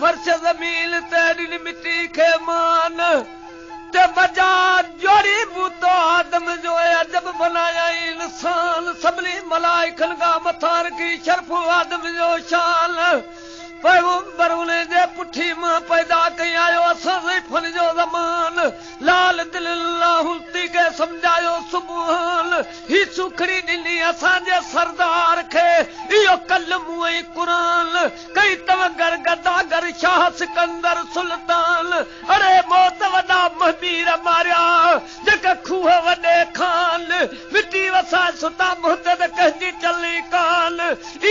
फर्श ज़मीन तेरी मिट्टी के मान ते बजा जोड़ी बूतो आदम जो अजब बनाया इंसान सबली मलाइकन का मथार की शर्फ आदम जो शान पैगंबर उन्हें जे पुठी मां पैदा कई आयो असां ज़ैफ़न जो ज़मान लाल दिल हुल्ती के समझायो सुभान ही सुखड़ी ॾिनी असांजे सरदार खे इहो कलम ऐं क़ुरान कई तवगर गदागर शाह सिकंदर सुल्तान अरे मौत वॾा महमीर मारिया जेके खूह वॾे खान मिटी वसाए सुता मुहतद कंहिंजी चली कान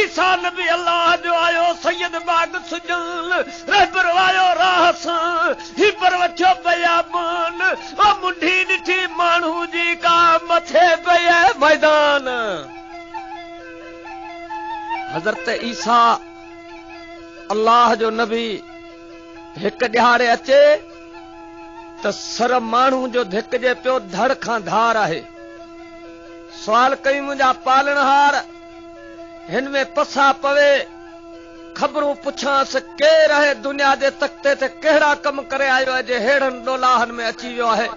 ईसा नबी अल्लाह जो आयो सैयद बाग सुजान रहबर आयो राह सां ही पर वठो बयाबान ओ मुंडी ॾिठी माण्हू जी का मथे पए मैदान हज़रत ईसा अल्लाह जो नबी हिकु ॾियारे अचे त सर माण्हू जो धिकजे पियो धड़ खां धार आहे सवाल कई मुंहिंजा पालनहार हिन में पसा पवे खबरूं पुछांसि केर आहे दुनिया जे तख़्ते ते कहिड़ा कम करे आयो आहे जे हेड़नि ॾोलाहनि में अची वियो आहे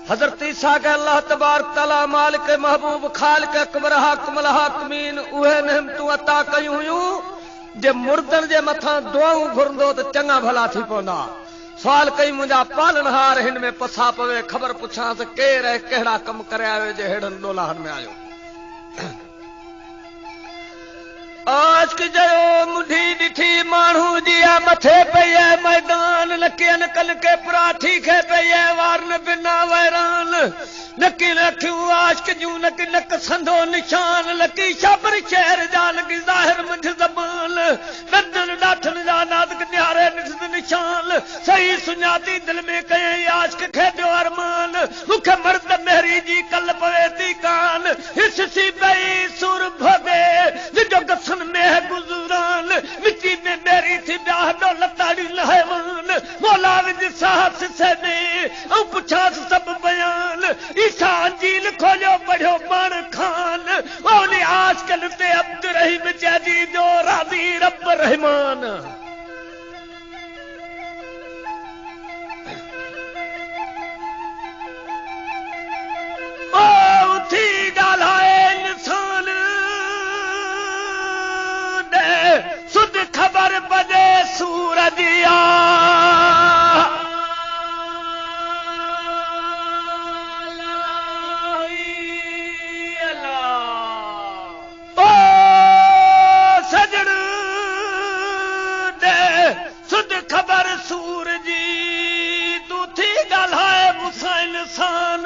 हज़रत ईसा के अल्लाह तबारक तआला मालिक महबूब खालिक अकबर हाकिमुल हाकिमीन उहे नेमतूं अता कयूं हुयूं जे मुर्दनि जे मथां दुआऊं घुरंदो त चङा भला थी पवंदा सवाल कई मुंहिंजा पालनहार हिन में पसा पवे खबर पुछांसि केर आहे कहिड़ा कम करे आयो जे हेड़नि ॾोलाहनि में आयो आज की जयो मुंडी ॾिठी माण्हू जी मथे पई आहे मैदान लकियन कल के पराठी खे पई आहे वारन बिना वैरान नकी लखियूं आशिक जूं नकी नक संधो निशान लकी शाबर शहर जा लकी ज़ाहिर मुंझ ज़बान बदन ॾाठन जा नाज़ुक न्यारे ॾिठ निशान सही सुञाती दिल में कयई आशिक खे ॾियो अरमान मूंखे मर्द मेहरी जी कल पवे थी कान हिससी पई सुर भगे जो गसन में गुज़रान मिट्टी में मेरी थी ब्याह दौलताड़ी लहवान मौला विज साहस से में ऐं पुछांसि सभु बयान ईसा अंजील खोलियो पढ़ियो माण खान ओली आजकल ते अब्द रहीम चइजी जो राज़ी रब रहमान ओ थी ॻाल्हाए इंसान सुध खबर बजे सूरज या ओ सजण दे सुध खबर सूरज तू थी ॻाल्हाए मूंसां इंसान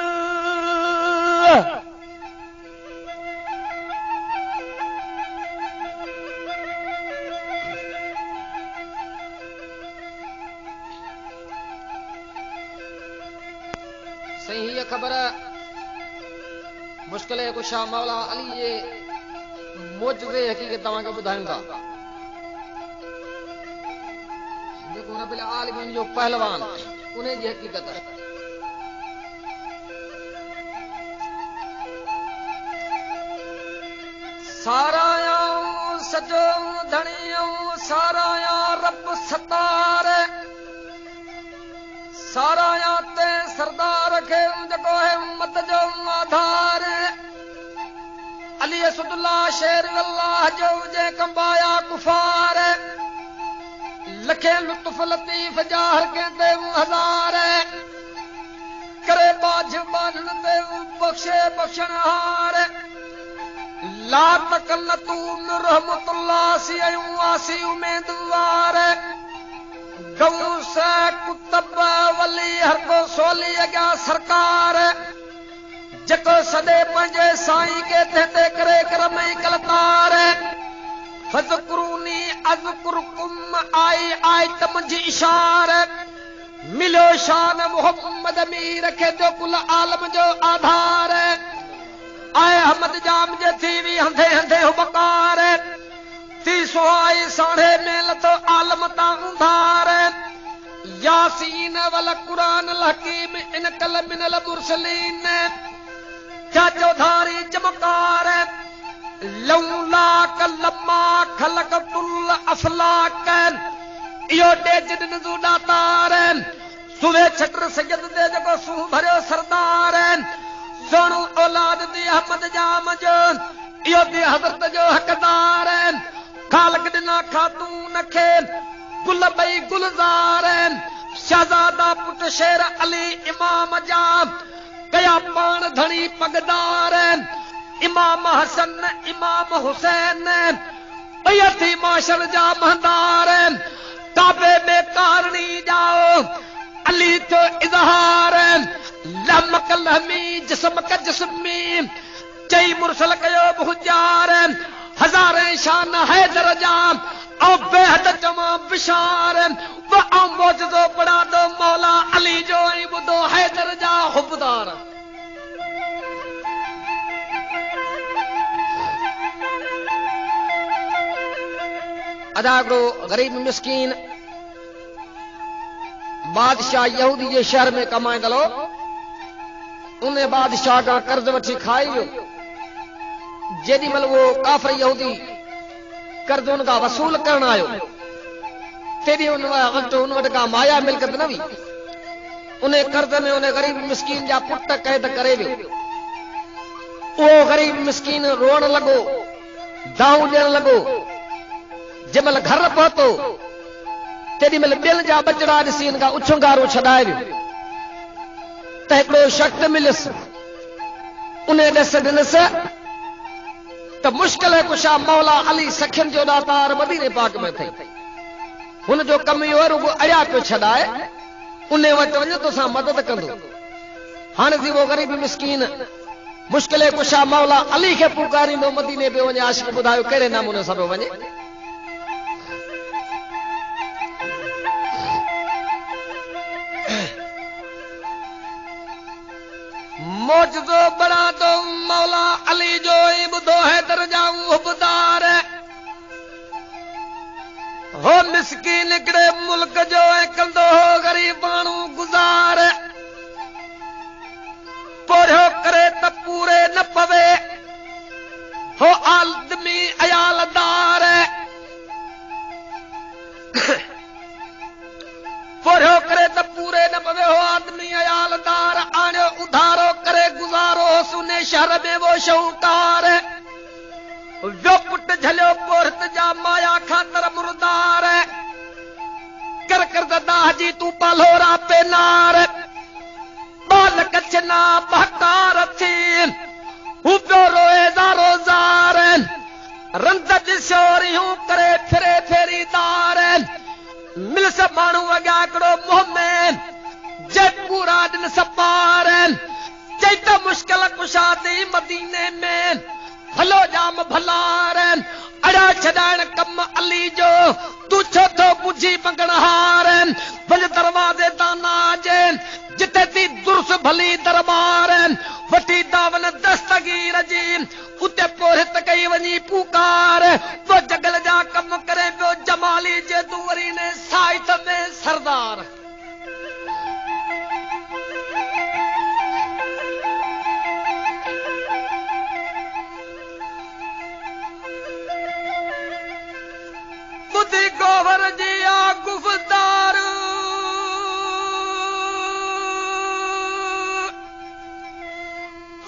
सही ये खबर मुश्किल है कुछ मौला अली ये मोजज़े हकीकत तव्हांखे ॿुधायूं था जेको रब्बुल आलमीन जो पहलवान उन जी हकीकत सारायां सजो धणियों सारायां रब सतार सारायां ते सरदार खे जेको है उम्मत जो आधार अली असदुल्ला शेर अल्लाह जो जे कंबाया कुफार लखे लुत्फ लतीफ जाहर के ते हजार करे बाज बानन ते बख्शे बख्शनहार ला तकल्लतू मिन रहमतुल्लाह सी आसी उम्मीदवार गौस कुतब वली हर को सोली अॻियां सरकार जेको सदे पंहिंजे साईं के ते करे करम ई कलतार फज़कुरूनी अज़कुरकुम आई आयत मुंहिंजी इशार मिलो शान मोहम्मद मीर खे जो कुल आलम जो आधार आए अहमद जाम जे थी वी हंधे हंधे हुबकार ती सुहाई साढ़े में लतो आलम ता उधार यासीन वल कुरान हकीम इन कल मिनल मुरसलीन क्या चौधारी चमकार लौला कलमा खलकतुल अफलाक इहो इहो डेज दिन जूडा तार सुवे छटर सैयद दे जको सू भरियो सरदार सोनू औलाद दी अहमद जाम जो इहो दी हज़रत जो हक़दार खालक दिना खातून खे गुल बई गुलजार शहजादा पुट शेर अली इमाम जा कया पान धणी पगदार इमाम हसन इमाम हुसैन थी माशर जा महदार काबे में कारणी जाओ अली तो इजहार लमक लहमी जिस्मक जिस्मी चई मुरसल कयो बुजार हज़ारे शान हैदर जा औ बेहद जमा बिशार व औ मौजज़ो बड़ा दो मौला अली जो ऐं बुधो हैदर जा हुबदार अदा हिकिड़ो ग़रीब मिस्कीन बादशाह यहूदी जे शहर में कमाईंदो उन बादशाह खां कर्ज वठी खाई वियो जेॾी महिल उहो काफ़िर यहूदी कर्ज हुन खां वसूल करण आयो तेॾी हुन वटि का माया मिल्कत न हुई उन कर्ज में उन ग़रीब मिस्कीन जा पुट क़ैद करे वियो उहो ग़रीब मिस्कीन रोअण लॻो दाऊं ॾियण लॻो जंहिं महिल घर पहुतो तेॾी महिल ॿियनि जा बचड़ा ॾिसी हिन खां उछंगारो छॾाए वियो त हिकिड़ो शख़्स मिलियुसि उन ॾिस ॾिनसि त मुश्किल कुशा मौला अली सखियुनि जो दातार मदीने पाक में अथई हुन जो कमु इहो रुगो अड़िया पियो छॾाए उन वटि वञ तोसां मदद कंदो हाणे थी उहो ग़रीब मिस्कीन मुश्किल कुशा मौला अली खे पुकारींदो मदीने पियो वञे आशिक़ ॿुधायो कहिड़े नमूने सां पियो वञे मौजज़ो बड़ा दो मौला अली जो ऐं ॿुधो हैदर जा हुबदार हो मिस्कीन हिकिड़े मुल्क जो ऐं कंदो हो ग़रीब माण्हू गुज़ार पोरियो करे त पूरे न पवे हो आदमी अयालदार पोरियो करे त पूरे न पवे हो आदमी अयालदार आणियो उधारो करे गुज़ारो सुने शहर में वो शौकार जो पुट झलियो पोरत जा माया खातर मुर्दार कर कर दाह जी तू पलोरा पे नार बाल कचना बहकार थी हू पियो रोए ज़ारो ज़ार रंद ॾिसोरियूं करे फिरे फेरीदार मिल सब माण्हू अॻियां हिकिड़ो मुंह में जे पूरा दिन सपार चई त मुश्किल कुशा थी मदीने में भलो जाम भलार अड़ा छॾाइण कम अली जो तू छो थो बुझी मंगण हार भल दरवाज़े दाना जे जिते थी दुरुस भली दरबार वठी दावन दस्तगीर जी उते पोरित कई वञी पुकार वो जगल जा कम करे पियो जमाली जे तू वरी ने साइथ में सरदार बुद्धि गोवर जी आ गुफ़्तार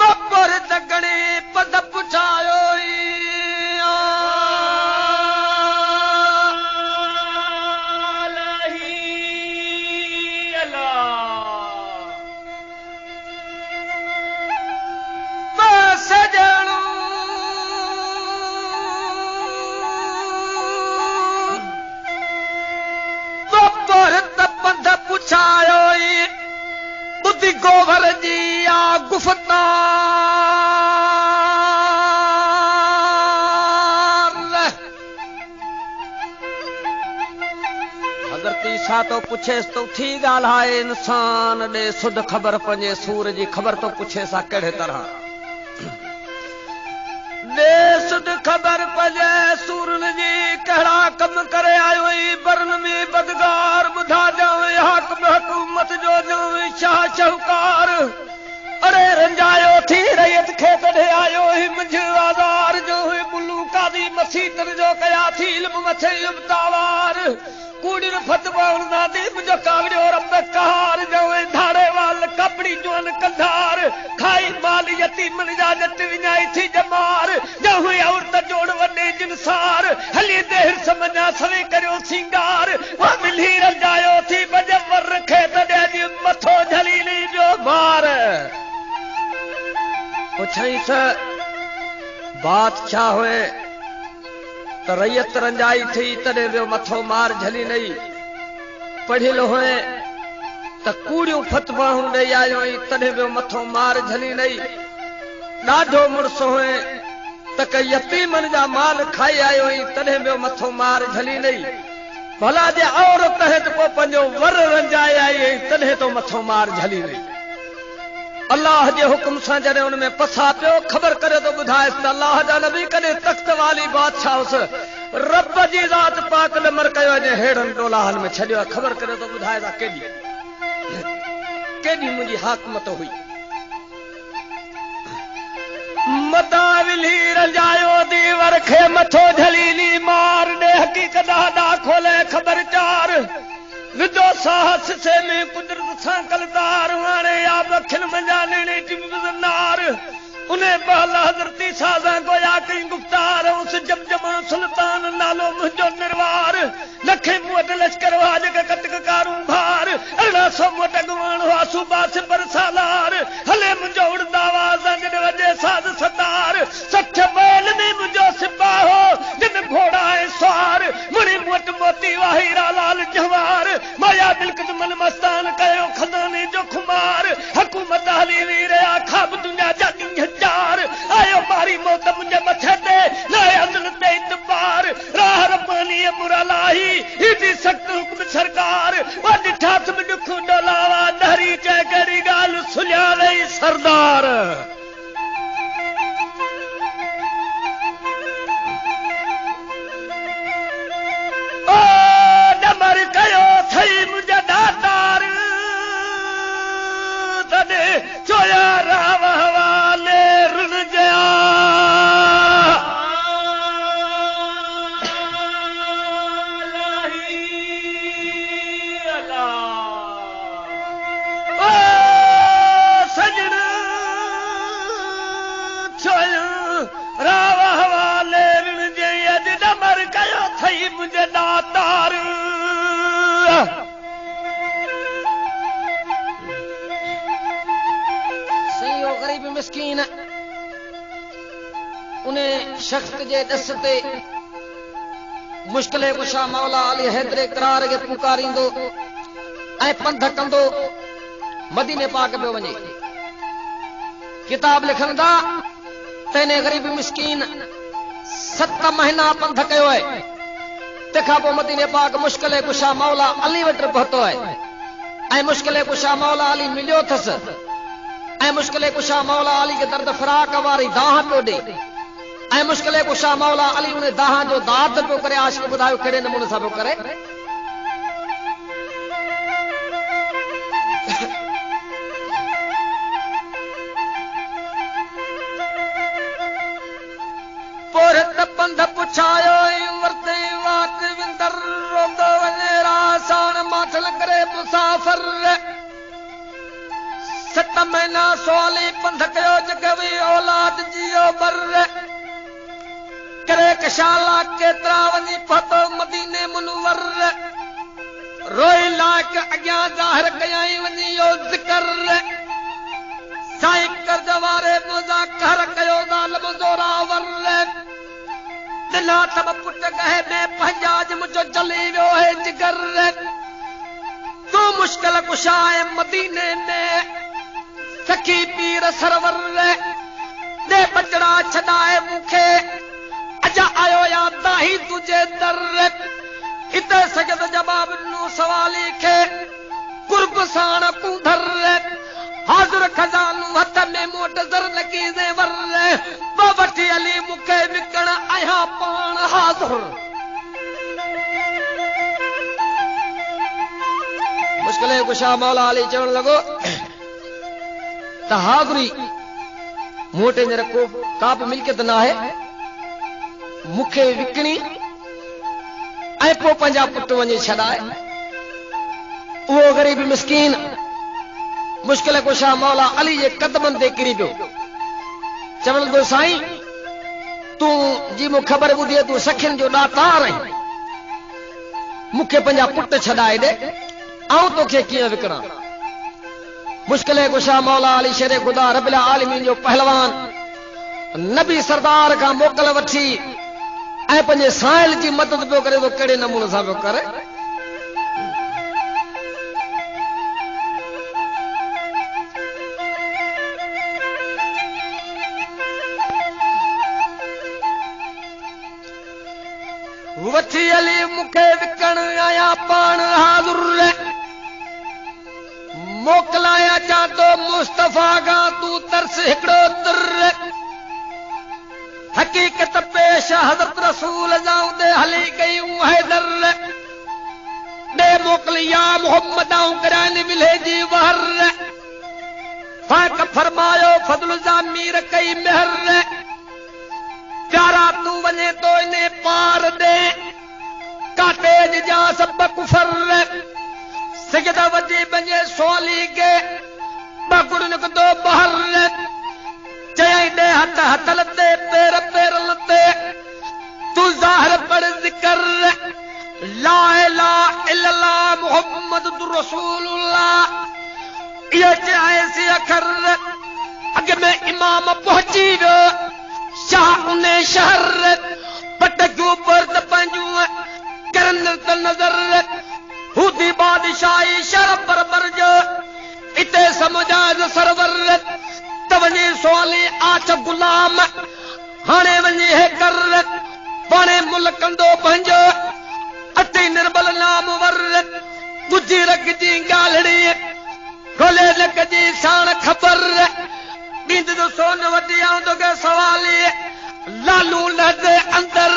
बपर दगणे पद पुछायो बुद्धि गोवर जी आ गुफ़्तार हज़रत ईसा तो पुछेस तो थी ॻाल्हाए इंसान ॾे सुध ख़बर पंहिंजे सूर जी ख़बर तो पुछेस आ कहिड़े तरह ॾे सुध ख़बर पंहिंजे सूरनि जी कहिड़ा कम करे आयो बरन में बदगार ॿुधा ॼावे हाकम हुकूमत जो ॼावे शाह शाहूकार अरे रंजायो थी रयत खे कढे आयो ही मुंहिंजो आज़ार जो मुलू कादी मसीतर जो जो कया थी इल्म मथे इब्तावार कूड़िन फतवाउन नादी मुझो कावड़ियो रब कहार जवे धाड़े वाल कपड़ी जोन कंधार खाई माल यतीमन जा जट विञाई थी जमार जहु औरत जोड़ वने जिनसार हली देर समझा सवे करियो सिंगार वा मिली रजायो थी बजवर रखे तडे जी मथो झलीली जो मार पुछई स बात छा होए त रैयत रंजाई थी तडे वियो मथो मार झली नहीं पढ़ियल होए त कूड़ियूं फतवाहूं ॾेई आयो तडे वियो मथो मार झली नहीं ॾाढो मुड़स होए त क यतीमन जा माल खाई आयो तडे वियो मथो मार झली नहीं भला जे औरत है तो पंहिंजो वर रंजाए आई तडे तो मथो मार झली नहीं अल्लाह जे हुक्म सां जॾहिं उन में पसा पियो ख़बर करे तो ॿुधाएसि त अल्लाह जा नबी कॾहिं तख़्त वाली बादशाह हुअसि रब जी ज़ात पाक नमर कयो अॼु हेड़नि ॾोलाहनि में छॾियो आहे ख़बर करे तो ॿुधाए त केॾी मुंहिंजी हाकमत हुई मता विली रंजायो दीवर खे मथो झलीली मार ॾे हक़ीक़त ॾा खोले ख़बर चार विदो साहस से में कुदरत सां कलदार हाणे या बखिन मंजाने नार उन्हें बहला हजरती साजा गोया कई गुफ्तार उस जमजमण सुल्तान नालो मुंहिंजो निर्वार लखे मुट लश्कर वाज के कटक कारू भार 1800 मुट गवान हुआ सूबा से पर सालार हले मुंहिंजो उड़दा आवाज जन वजे साज सतार 60 बैल में मुंहिंजो सिपाहो जिन घोड़ा है सवार मुड़ी मुट मोती वाहिरा लाल जवार माया बिलकत मन मस्तान कयो खजाने जो खुमार हुकूमत हली वीर आखा दुनिया जाती चार आयो मारी मौत मुझे मथे ते लाए अदल ते इतबार राह रब्बानी मुरा लाही इदी सख्त हुक्म सरकार वा डिठा तुम दुख डोलावा दहरी चे कड़ी गाल सुलिया वई सरदार ओ डमर कयो थई मुझे दातार तने चोया राव हवाले मुझे दातार सही हो गरीब मिस्कीन उन्हें शख्स जे दस ते मुश्किल कुशा मौला अली हैदर करार के पुकारींदो ऐं पंध कंदो मदीने पाक पे वञे किताब लिखंदा तने गरीब मिस्कीन 7 महीना पंध कयो है तंहिंखां पोइ मदीने पाक मुश्किल कुशा मौला अली वटि पहुतो है ऐं मुश्किल कुशा मौला अली मिलियो अथसि ऐं मुश्किल कुशा मौला अली के दर्द फराक वारी दाह पियो ॾे ऐं मुश्किल कुशा मौला अली उन दाह जो दाद पियो करे आशिक़ ॿुधायो कहिड़े नमूने सां पियो करे पोइ त पंध पुछायो वरते वात विंदर रोंदो वञे रासान माथल करे मुसाफ़िर 7 महीना सवाली पंध कयो जगवी औलाद जियो बर करे कशाला केतिरा वञी पहुतो मदीने मुनवर रोई लाक अॻियां ज़ाहिर कयाई वञी यो ज़िक्र साईं कर्ज वारे मुंहिंजा कहर कयो ज़ालिम ज़ोरावर दिला तब पुट गहे में पंजाज मुझो जली वियो है जिगर तू मुश्किल कुशाए मदीने में सखी पीर सरवर दे बचड़ा छदाए मुखे अजा आयो या दाही तुझे दर इते सजद जवाब नु सवाली खे कुर्ब साण कुंधर हाज़िर खजानो हथ में मोट जर लगी ज़ेवर वठी अली मुखे विकण आया पान हाज़िर मुश्किल कुशा मौला अली चवण लॻो त हाज़िरी मोटे ने रखो का भी मिल्कियत ना है मुखे विकणी ऐं पोइ पंहिंजा पुट वञी छॾाए। उहो ग़रीब मिसकीन मुश्किल कुशा मौला अली जे कदमनि ते किरी पियो। चवण लॻो साईं तूं जी मूं ख़बर ॿुधी तूं सखियुनि जो ॾातार आहीं, मूंखे पंहिंजा पुट छॾाए ॾे, आऊं तोखे कीअं विकिणां। मुश्किल कुशा मौला अली शेर ख़ुदा रब्बिल आलमीन जो पहलवान नबी सरदार खां मोकल वठी ऐं पंहिंजे साहिल जी मदद पियो करे, तो कहिड़े नमूने सां पियो करे। वठी अली मूंखे विकण आया पाण हाज़ुर मोकलाया जा तो मुस्तफ़ा खां तूं तरस हिकिड़ो तुर। हकीकत पेश हज़रत रसूल जाऊं दे हली गयूं हैदर दे मोकलिया मोहम्मद आऊं करानी मिले जी वहर फाक फरमायो फضل जा मीर कई मेहर। प्यारा तू वञे तो इने पार दे काटे जा सब कुफर सिजदा वजी बजे सोली के बगुड़ निकतो बहर चई दे हथ हथ लते पैर पैर लते तू ज़ाहिर पढ़ जिक्र ला इलाहा इल्लल्लाह मुहम्मदुर रसूलुल्लाह। ये चाहे सी अखर अगे में इमाम पहुंची वियो शाह उन्हें शहर पटक्यू पर्द पंजू करन त नजर हुदी बादशाही शरफ बरबर जो इते समझाज सरवर तवनी सोली आठ गुलाम हाणे वनी है कर पाने मुल्कंदो पंजो अति निर्बल नाम वर गुजी रख जी गालड़ी खोले लक जी शान खबर बिंद जो सोन वटी आऊं तो के सवाली लालू लदे अंदर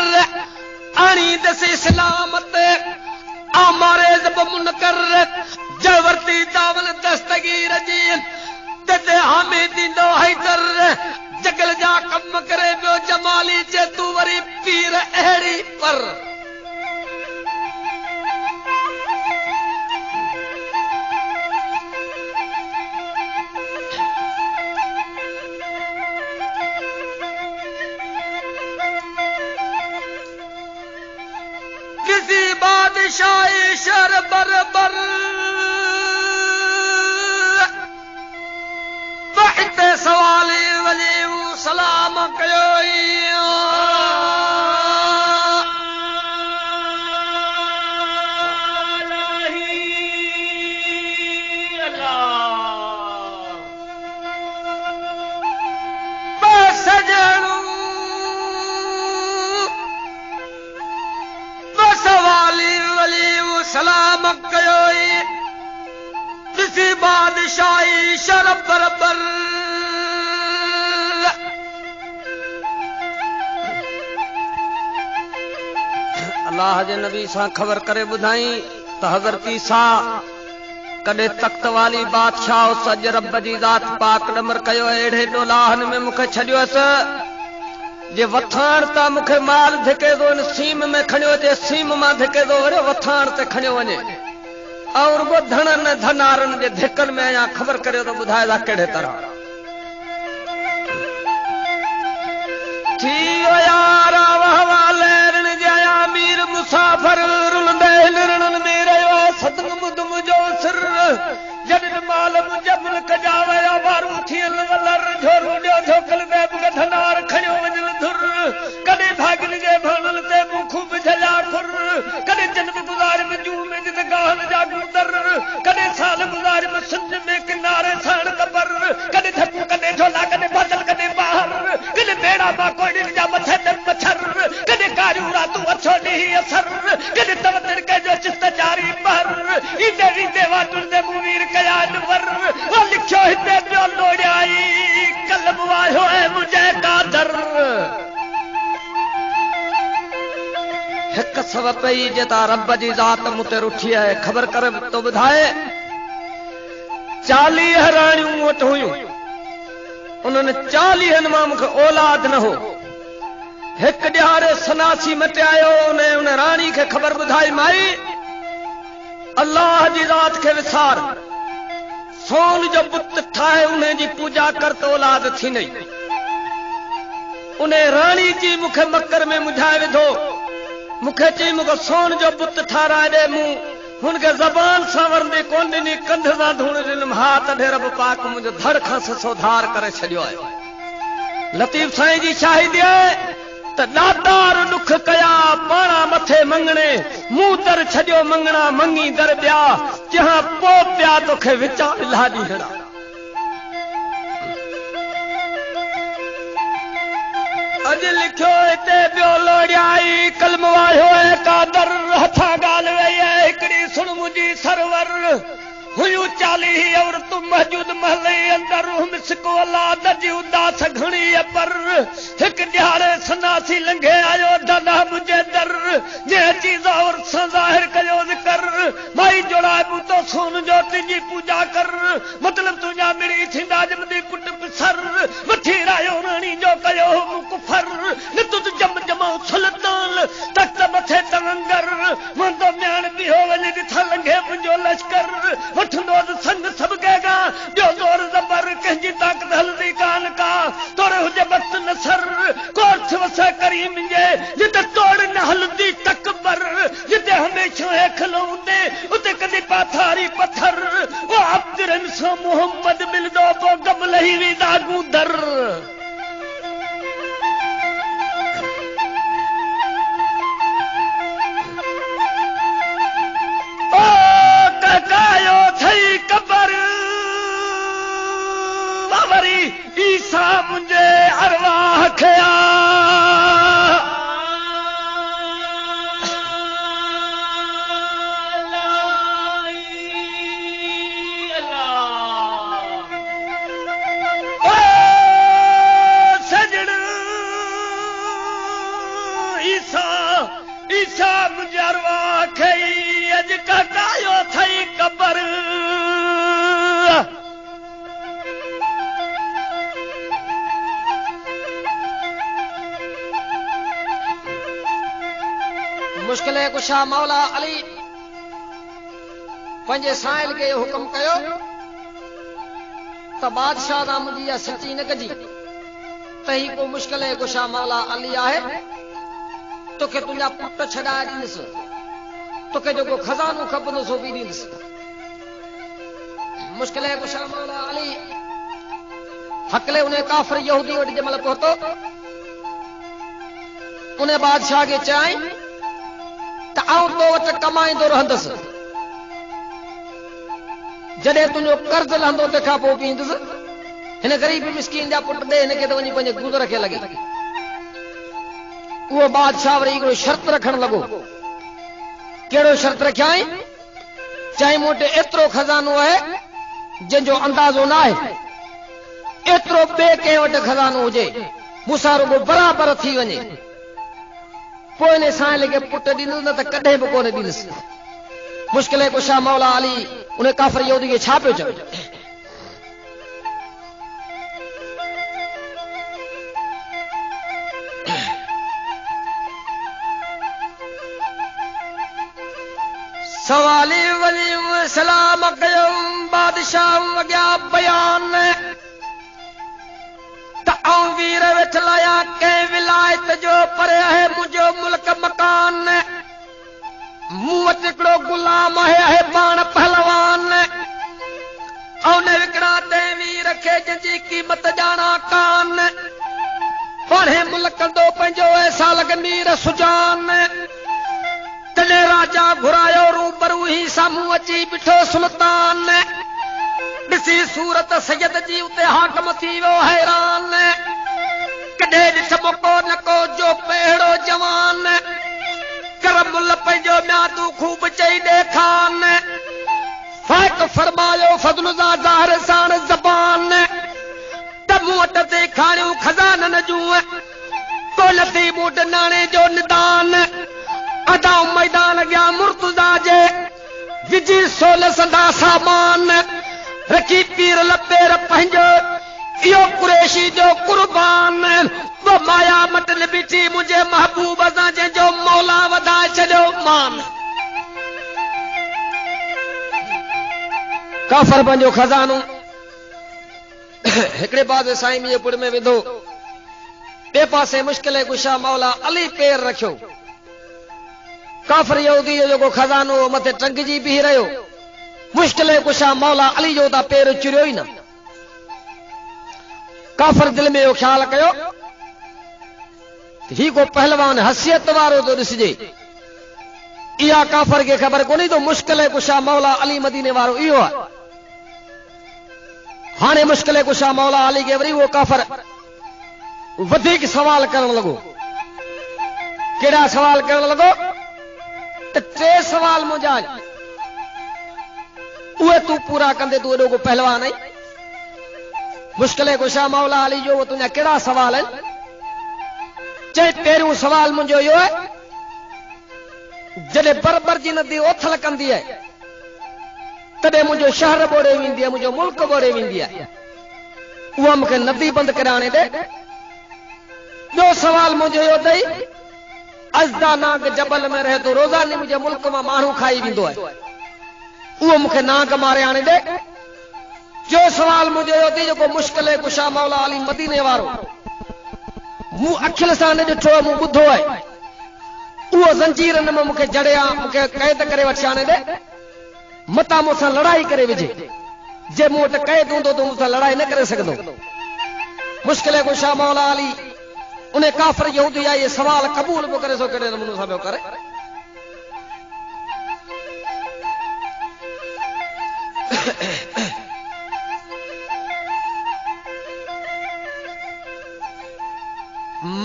आनी दस इस्लामत आमारे जब मुनकर जवरती दावल दस्तगीर जी ते हमें दींदो हैदर जगल जा कम करे पियो जमाली जे तू वरी पीर अहड़ी पर। किसी बादशाही शर बरबर वहते सवाली वली सलाम कयो सलाम कयो किसी बादशाही शरफ बरबर अल्लाह जे नबी सां खबर करे ॿुधाई त हज़रत ईसा कॾहिं तख्त वाली बादशाह सज रब जी ज़ात पाक नमर कयो अहिड़े ॾोलाहन में मूंखे छॾियोसि जे वथाण ता मूंखे माल धिके थो इन सीम में खणियो अचे सीम मां धिके थो वरी वथाण ते खणियो वञे और वो धनन धनारन जे धिकन में आया खबर करे तो ॿुधाए था कहिड़े तरह थी यार वाह लहरण जया मीर मुसाफिर रुलंदे निरण में रहियो सतंग मुदम जो सिर जॾहिं माल मुंहिंजा मुल्क जा विया वारू थियल वलर झोर ॾियो झोकल दे धनार खणियो वञल धुर कॾहिं भागिन जे भणल ते मूं खूब झलिया खुर कॾहिं जन्म गुज़ार में जू में जित गाहन जा गुदर कॾहिं साल गुज़ार में सिंध में किनारे साण कबर कॾहिं धकू कॾहिं झोला कॾहिं बादल कॾहिं बाहर कॾहिं बेड़ा बा कोई जा मथे ते मच्छर कॾहिं कारियूं रातूं अछो ॾींहुं असर कॾहिं तव तिड़के जो चिस्त जारी बहर ईंदे वींदे वाटुर दे मूं वीर कया वर वो लिखियो हिते पियो लोड़ियाई कलम वायो है मुझे कादर हिक सव पई जेता रब जी ज़ात मुते रुठी है खबर कर तो ॿुधाए 40 राणियूं वटि हुयूं उन्हनि 40 मां मूंखे औलाद न हो हिक ॾियारे सनासी मटियायो उन राणी खे ख़बर ॿुधाई माई अल्लाह जी रात खे विसार सोन जो बुत ठाहे उन जी पूजा कर त औलाद थी नहीं उन राणी जी मूंखे मकर में मुझाए विधो मूंखे चई मूंखे सोन जो बुत ठाराए ॾे मूं हुनखे ज़बान सां वरंदी कोन ॾिनी कंध सां धूण ॾिनमि हा तॾहिं रब पाक मुंहिंजो धड़ खां ससो धार करे छॾियो आहे लतीफ़ साईं जी शाहिदी आहे त ॾाढार ॾुख कया पाणा मथे मंगणे मूं दर छॾियो मंगणा मंगी दर ॿिया जहां पोइ पिया तोखे विचां लाॾी हणा अॼु लिखियो हिते ॿियो लोड़ियाई कलम वायो है कादर हथां ॻाल्हि वई आहे हिकिड़ी सुण मुंहिंजी सरवर हुयूं 40 औरतूं मौजूद महले अंदर मिसको औलाद जी उदास घणी पर हिकु ॾियारे सनासी लंघे आयो दादा मुंहिंजे दर जे चीज़ और सां ज़ाहिर कयो ज़िकर माई जोड़ाए बूतो सोन जो तुंहिंजी पूजा कर मतिलब तुंहिंजा मिड़ी थींदा जमदी पुट पिसर वठी रायो राणी जो कयो कुफर न तुझ जम जमाओ सुल्तान तख्त मथे तंगर मुंदो म्यान बिहो वञी ॾिठा लंघे मुंहिंजो लश्कर वठंदो संग सब कहेगा जो जोर जबर कंहिंजी ताकत हलदी कान का तोरे हुजे वक्त नसर कोर्थ वसे करीम जे जिते तोड़ न हलदी तकबर जिते हमेशा है खलो उते कदी पाथारी पत्थर वो अब्दुल सो मोहम्मद मिलदो पो गम लही वी दागू दर कायो थई कबर बाबरी ईसा मुंहिंजे अरवाह खया सजण ईसा मुंहिंजे अरवाह खई अॼु कायो थई कबर मुश्किल कुशा मौला अली पंहिंजे साहिल खे हुकुम कयो त बादशाह दा मुंहिंजी सची न कजी त ही को मुश्किल कुशा मौला अली आहे तोखे तुंहिंजा पुट छॾाए ॾींदुसि तोखे जेको खज़ानो खपंदो सो बि ॾींदुसि मुश्किल कुशा मौला अली हकले उन काफ़िर यहूदी वटि जंहिं महिल पहुतो उन बादशाह खे चयाई त आउं तो वटि कमाईंदो रहंदुसि जॾहिं तुंहिंजो कर्ज़ लहंदो तंहिंखां पोइ बि ईंदुसि हिन ग़रीब मिस्कीन जा पुट ॾे हिनखे त वञी पंहिंजे गुज़र खे लॻे उहो बादशाह वरी हिकिड़ो शर्त रखण लॻो कहिड़ो शर्त रखियाई चई मूं वटि एतिरो खज़ानो आहे जंहिंजो अंदाज़ो न आहे एतिरो ॿिए कंहिं वटि खज़ानो हुजे मूंसां रुॻो बराबरि थी वञे पोइ हिन साहिल खे पुट ॾींदुसि न त कॾहिं बि कोन ॾींदुसि मुश्किल कुशा मौला अली उन काफ़िर यहूदी खे छा पियो चवे सवाली वली सलाम कयो बादशाह अॻियां बयान त आऊं वीर वेठल आहियां कंहिं विलायत जो परे आहे मुंहिंजो मुल्क मकान मूं वटि हिकिड़ो गुलाम आहे पाण पहलवान ऐं विकिणा तंहिं वीर खे जंहिंजी क़ीमत ॼाणा कान पाणे मुल्क कंदो पंहिंजो ऐसा लॻंदीर सुजान तॾहिं राजा घुरायो रूबरू ई साम्हूं अची ॿिठो सुल्तान ॾिसी सूरत सैयद जी उते हाकम थी वियो हैरान कॾहिं ॾिस मौको न को जो पहिड़ो जवान कर मुल पंहिंजो म्यादू खूब चई ॾेखान फ़ाइक फरमायो फज़ल ज़ाहिर साण ज़बान त मूं वटि ते खाणियूं खज़ाननि जूं कोन थी मूं वटि नाणे जो निदान अदाऊं मैदान अॻियां मुर्तज़ा जे विझी सोल संदा सामान रखी पीर लपेर पंहिंजो इहो कुरैशी जो कुर्बान वो माया मटन बीठी मुझे महबूब सां जंहिंजो मौला वधाए छॾियो मान। काफ़र पंहिंजो खज़ानो हिकिड़े पासे साईं जे पुर में विधो, ॿिए पासे मुश्किल कुशा मौला अली पेर रखियो। काफ़र यहूदी जो जेको खज़ानो मथे टंगजी बीह रहियो, मुश्किल कुशा मौला अली जो त पेर चुरियो ई न। काफ़र दिल में इहो ख़्याल कयो ही को पहलवान हसियत वारो तो ॾिसजे। इहा काफ़र खे ख़बर कोन्हे तो मुश्किल कुशा मौला अली मदीने वारो इहो आहे। हाणे मुश्किल कुशा मौला अली खे वरी उहो काफ़र वधीक सवाल करण लॻो। कहिड़ा सवाल करण लॻो त 3 सवाल मुंहिंजा उहे तूं पूरा कंदे तूं एॾो को पहलवान आहीं। मुश्किल कुशा मौला अली जो तुंहिंजा कहिड़ा सवाल आहिनि? चए पहिरियों सवाल मुंहिंजो इहो आहे, जॾहिं बरबर जी नदी ओथल कंदी आहे तॾहिं मुंहिंजो शहर ॿोड़े वेंदी आहे, मुंहिंजो मुल्क ॿोड़े वेंदी आहे, उहा मूंखे नदी बंदि कराइणे ॾे। ॿियो सवाल मुंहिंजो इहो अथई, अज़दा नाग जबल में रहे थो, रोज़ानी मुंहिंजे मुल्क मां माण्हू खाई वेंदो आहे, उहो मूंखे नाग मारे आणे ॾे। टियों सवाल मुंहिंजो इहो अथई, जेको मुश्किल कुशा मौला अली मदीने वारो मूं अखियुनि सां न ॾिठो, मूं ॿुधो आहे, उहो ज़ंजीरनि में मूंखे जड़िया, मूंखे क़ैद करे वठी आणे ॾे, मता मूंसां लड़ाई करे विझे। जे मूं वटि क़ैद हूंदो त मूंसां लड़ाई न करे सघंदो। मुश्किल कुशा मौला अली उन काफ़र यहूदी आहे, इहे सवाल क़बूल पियो करे, सो कहिड़े नमूने सां पियो करे।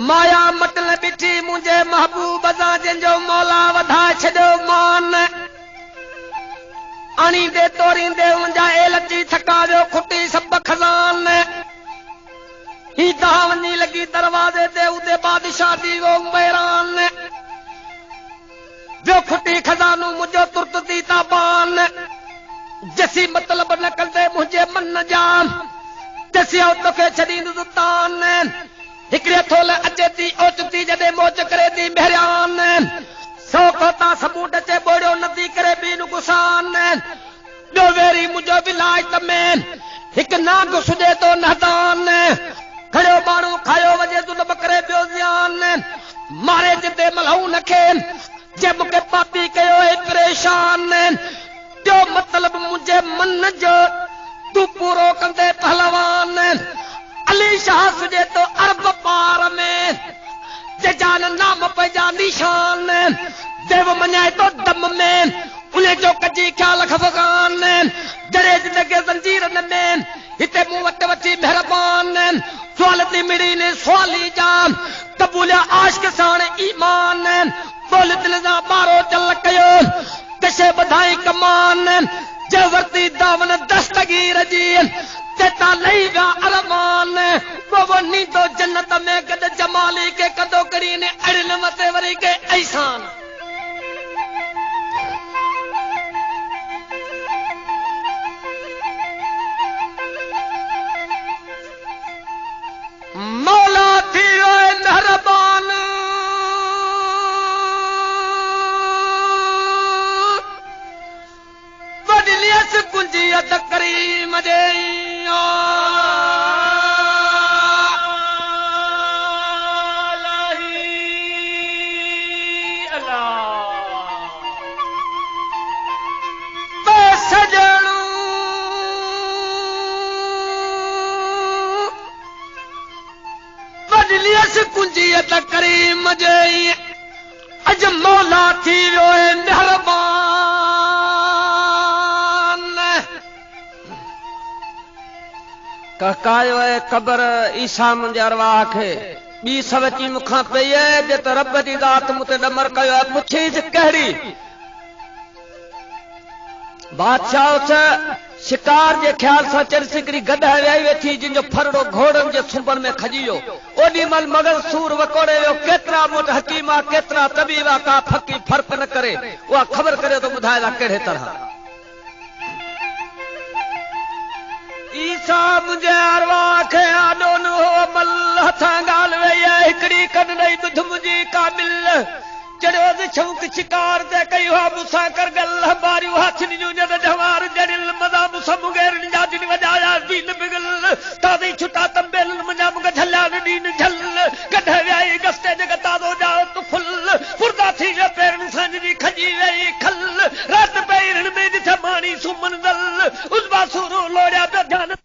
माया मटल बीठी मुंहिंजे महबूब सां जंहिंजो मौला वधाए छॾियो मान। आणींदे तोड़ींदे मुंहिंजा एलची थका वियो खुटी सभु खज़ान। ही दहा वञी लॻी दरवाज़े ते उते बादशाह दी वो मैरान। ॿियो खुटी खज़ानो मुंहिंजो तुर्त थी ताबान। जसी मतिलब न कंदे मुंहिंजे मन जा, जसी तोखे छॾींदुसि तान। हिकिड़े थोल अचे थी ओचती जॾहिं मोच करे थी मेहरियान। सौ खोता सबूत अचे ॿोड़ियो नदी करे बि नुक़सान। ॿियो वेरी मुंहिंजो विलायत में हिकु नाग सुॼे थो नहदान। खड़ियो माण्हू खायो वञे ज़ुल्म करे ॿियो ज़ियान। मारे जिते मलहू न खे जे मूंखे पापी कयो है परेशान। टियों मतिलब मुंहिंजे मन जो तूं पूरो कंदे पहलवान। अली शाह सुॼे थो अरब पार में, जान नाम पंहिंजा निशान। देव मञाए थो दम में उन जो कजी ख्याल खफ़गान। जड़े जिंदगी ज़ंजीरनि में हिते मूं वटि वठी महिरबान। सुवाल थी मिड़ी ने सुवाली जाम कबूल आशिक साण ईमान। बोल दिल सां ॿारो चल कयो कशे बधाई कमान। जे वरती दावन दस्तगीर जी तेता लही विया अरमान। वो नींदो जन्नत में गॾु जमाली के कदो करी ने अड़िन मथे वरी के ऐसान। मौला थी रोए मेहरबान। वडलियस कुंजियत करीम जे कुंजियत करीम जे अज मौला थी रोए मेहरबान। कहकायो है कबर ईसा मुंहिंजे अरवाह खे ॿी सवची मूंखां पई आहे जे त रब जी ज़ात मूं ते ॾमर कयो आहे। पुछीस कहिड़ी? बादशाह शिकार जे ख्याल सां चरिस हिकिड़ी गॾ वियाई वेठी जिंजो फरड़ो घोड़नि जे सुंभनि में खजी वियो। ओॾी महिल मगज़ सूर वकोड़े वियो। केतिरा मोट हकीम आहे, केतिरा तबीब आहे, का फकी फ़र्क़ न करे उहा ख़बर करे थो ॿुधाए था कहिड़े तरह। ईसा मुंहिंजे अरवाह खे आॾो न हो मल हथां ॻाल्हि वई ॾिठ मुंहिंजी काबिल चढ़ियो शौक़ शिकार ते कई हुआ मूंसां कर गल बारियूं हाथनी जूं जद जवार जड़िल मदा मूंसां मुगेर जा दिन वजाया दीन बिगल तादी छुटा तंबेल मुंहिंजा मुग झलिया न दीन झल कढ वियाई गस्ते जग तादो जाओ तू फुल फुरदा थी विया पेरनि सां जी खजी वई खल रात पई रण में ॾिठ माणी सुमन दल उस बासूरो लोड़िया पिया ध्यान